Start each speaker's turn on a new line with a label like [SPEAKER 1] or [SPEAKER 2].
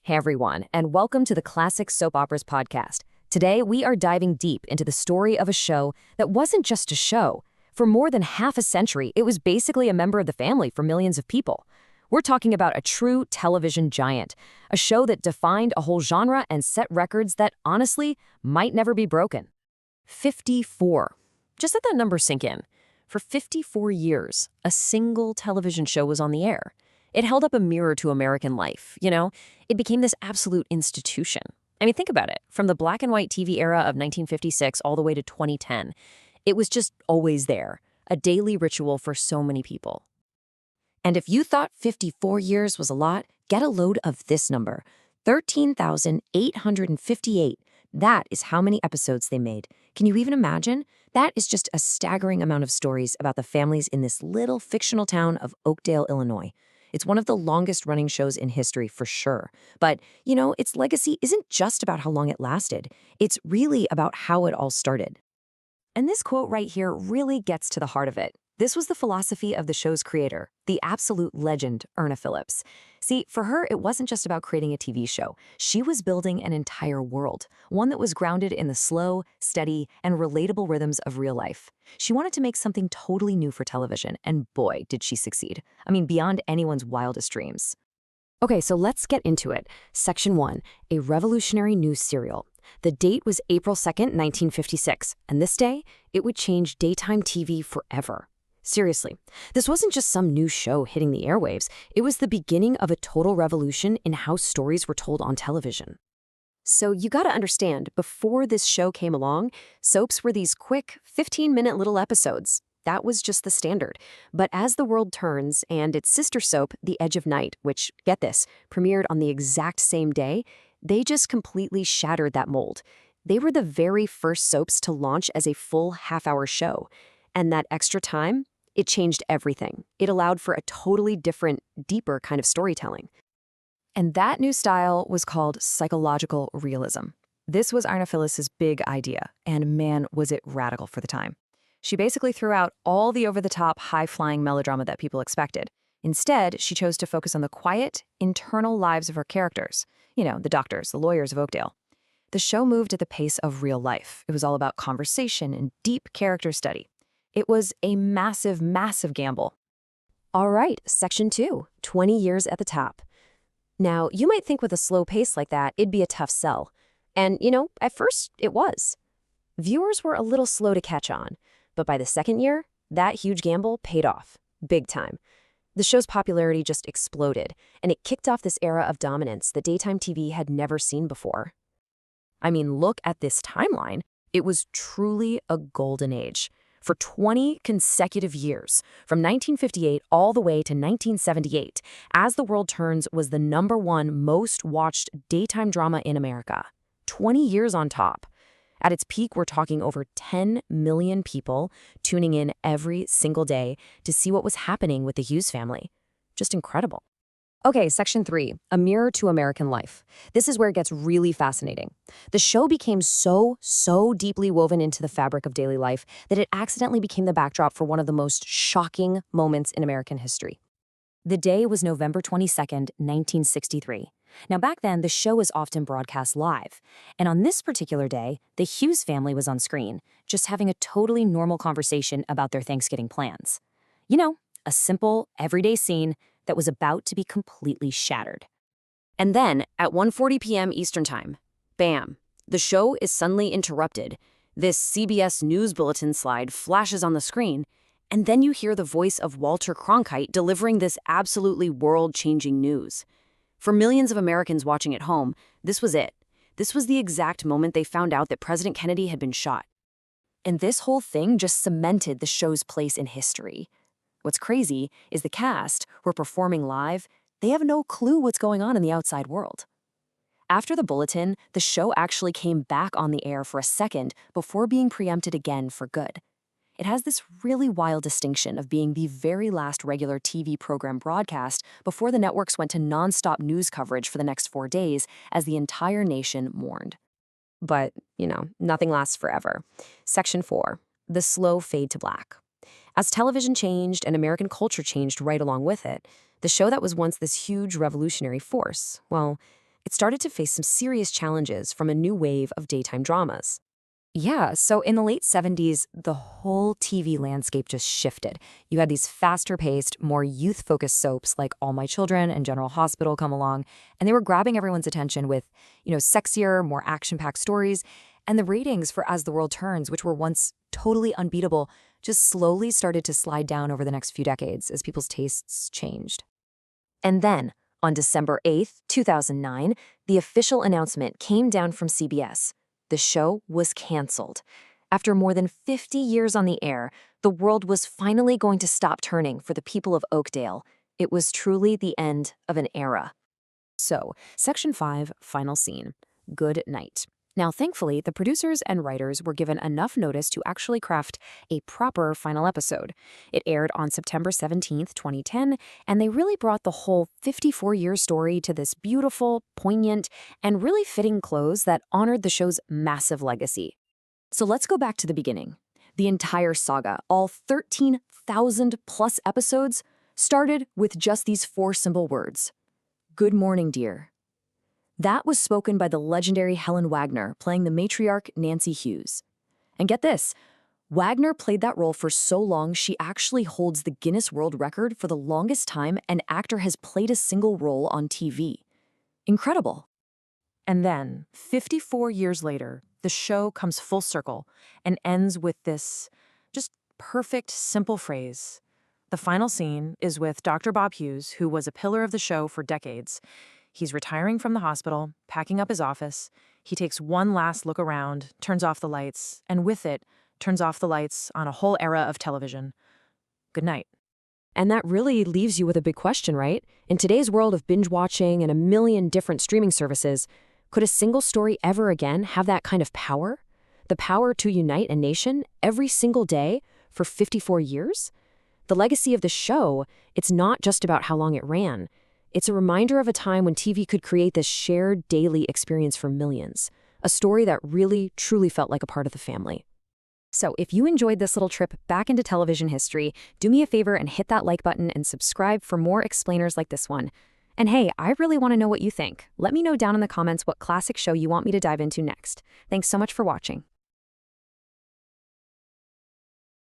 [SPEAKER 1] Hey everyone, and welcome to the Classic Soap Operas podcast. Today, we are diving deep into the story of a show that wasn't just a show. For more than half a century, it was basically a member of the family for millions of people. We're talking about a true television giant, a show that defined a whole genre and set records that, honestly, might never be broken. 54. Just let that number sink in. For 54 years, a single television show was on the air. It held up a mirror to American life, It became this absolute institution. I mean, think about it. From the black and white TV era of 1956 all the way to 2010, it was just always there, a daily ritual for so many people. And if you thought 54 years was a lot, get a load of this number, 13,858. That is how many episodes they made. Can you even imagine? That is just a staggering amount of stories about the families in this little fictional town of Oakdale, Illinois. It's one of the longest-running shows in history for sure. But, its legacy isn't just about how long it lasted. It's really about how it all started. And this quote right here really gets to the heart of it. This was the philosophy of the show's creator, the absolute legend, Erna Phillips. See, for her, it wasn't just about creating a TV show. She was building an entire world, one that was grounded in the slow, steady, and relatable rhythms of real life. She wanted to make something totally new for television, and boy, did she succeed. I mean, beyond anyone's wildest dreams. Okay, so let's get into it. Section 1, a revolutionary news serial. The date was April 2nd, 1956, and this day, it would change daytime TV forever. Seriously, this wasn't just some new show hitting the airwaves. It was the beginning of a total revolution in how stories were told on television. So you gotta understand, before this show came along, soaps were these quick, 15-minute little episodes. That was just the standard. But as the world turns, and its sister soap, The Edge of Night, which, get this, premiered on the exact same day, they just completely shattered that mold. They were the very first soaps to launch as a full half-hour show. And that extra time, it changed everything. It allowed for a totally different, deeper kind of storytelling. And that new style was called psychological realism. This was Erna Phillips's big idea, and man, was it radical for the time. She basically threw out all the over-the-top, high-flying melodrama that people expected. Instead, she chose to focus on the quiet, internal lives of her characters. The doctors, the lawyers of Oakdale. The show moved at the pace of real life. It was all about conversation and deep character study. It was a massive, massive gamble. All right, Section 2, 20 years at the top. Now, you might think with a slow pace like that, it'd be a tough sell. And, at first, it was. Viewers were a little slow to catch on. But by the second year, that huge gamble paid off. Big time. The show's popularity just exploded, and it kicked off this era of dominance that daytime TV had never seen before. I mean, look at this timeline. It was truly a golden age. For 20 consecutive years, from 1958 all the way to 1978, As the World Turns was the #1 most watched daytime drama in America. 20 years on top. At its peak, we're talking over 10 million people tuning in every single day to see what was happening with the Hughes family. Just incredible. Okay, Section 3, a mirror to American life. This is where it gets really fascinating. The show became so deeply woven into the fabric of daily life that it accidentally became the backdrop for one of the most shocking moments in American history. The day was November 22nd, 1963. Now, back then, the show was often broadcast live. And on this particular day, the Hughes family was on screen, just having a totally normal conversation about their Thanksgiving plans. A simple, everyday scene that was about to be completely shattered. And then, at 1:40 p.m. Eastern Time, bam, the show is suddenly interrupted. This CBS News Bulletin slide flashes on the screen, and then you hear the voice of Walter Cronkite delivering this absolutely world-changing news. For millions of Americans watching at home, this was it. This was the exact moment they found out that President Kennedy had been shot. And this whole thing just cemented the show's place in history. What's crazy is the cast, who are performing live, they have no clue what's going on in the outside world. After the bulletin, the show actually came back on the air for a second before being preempted again for good. It has this really wild distinction of being the very last regular TV program broadcast before the networks went to nonstop news coverage for the next 4 days as the entire nation mourned. But, nothing lasts forever. Section 4, the slow fade to black. As television changed and American culture changed right along with it, the show that was once this huge revolutionary force, well, it it started to face some serious challenges from a new wave of daytime dramas.
[SPEAKER 2] Yeah, so in the late 70s, the whole TV landscape just shifted. You had these faster paced, more youth focused soaps like All My Children and General Hospital come along, and they were grabbing everyone's attention with, sexier, more action packed stories. And the ratings for As the World Turns, which were once totally unbeatable, just slowly started to slide down over the next few decades as people's tastes changed.
[SPEAKER 1] And then, on December 8th, 2009, the official announcement came down from CBS. The show was canceled. After more than 50 years on the air, the world was finally going to stop turning for the people of Oakdale. It was truly the end of an era.
[SPEAKER 2] So, Section 5, final scene. Good night. Now, thankfully, the producers and writers were given enough notice to actually craft a proper final episode. It aired on September 17th, 2010, and they really brought the whole 54-year story to this beautiful, poignant, and really fitting close that honored the show's massive legacy.
[SPEAKER 1] So let's go back to the beginning. The entire saga, all 13,000+ episodes, started with just these 4 simple words. Good morning, dear. That was spoken by the legendary Helen Wagner, playing the matriarch Nancy Hughes. And get this, Wagner played that role for so long she actually holds the Guinness World Record for the longest time an actor has played a single role on TV. Incredible.
[SPEAKER 3] And then, 54 years later, the show comes full circle and ends with this just perfect, simple phrase. The final scene is with Dr. Bob Hughes, who was a pillar of the show for decades. He's retiring from the hospital, packing up his office. He takes one last look around, turns off the lights, and with it, turns off the lights on a whole era of television. Good night.
[SPEAKER 1] And that really leaves you with a big question, right? In today's world of binge watching and a million different streaming services, could a single story ever again have that kind of power? The power to unite a nation every single day for 54 years? The legacy of the show, it's not just about how long it ran. It's a reminder of a time when TV could create this shared daily experience for millions, a story that really, truly felt like a part of the family.
[SPEAKER 2] So if you enjoyed this little trip back into television history, do me a favor and hit that like button and subscribe for more explainers like this one. And hey, I really want to know what you think. Let me know down in the comments what classic show you want me to dive into next. Thanks so much for watching.